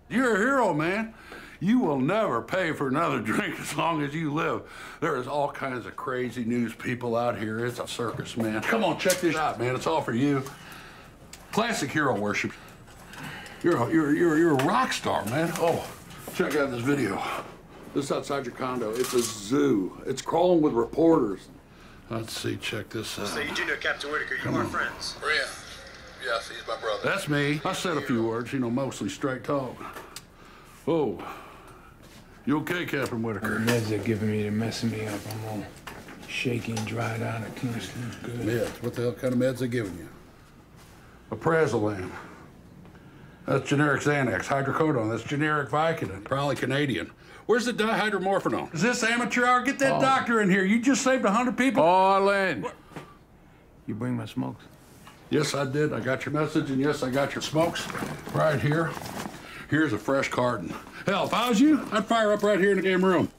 You're a hero, man. You will never pay for another drink as long as you live. There is all kinds of crazy news people out here. It's a circus, man. Come on, check this out, man. It's all for you. Classic hero worship. You're a rock star, man. Oh, check out this video. This is outside your condo. It's a zoo. It's crawling with reporters. Let's see, check this out. So you do know Captain Whitaker, you are friends. Yeah. Yes, he's my brother. That's me. I said a few words, you know, mostly straight talk. Oh. You okay, Captain Whitaker? The meds they're giving me, they're messing me up. I'm all shaky and dried out. I can't sleep good. Meds? What the hell kind of meds they giving you? Aprazolam. That's generic Xanax. Hydrocodone. That's generic Vicodin. Probably Canadian. Where's the dihydromorphanone? Is this amateur hour? Get that doctor in here. You just saved 100 people. Orland! What? You bring my smokes? Yes, I did. I got your message, and yes, I got your smokes right here. Here's a fresh carton. Hell, if I was you, I'd fire up right here in the game room.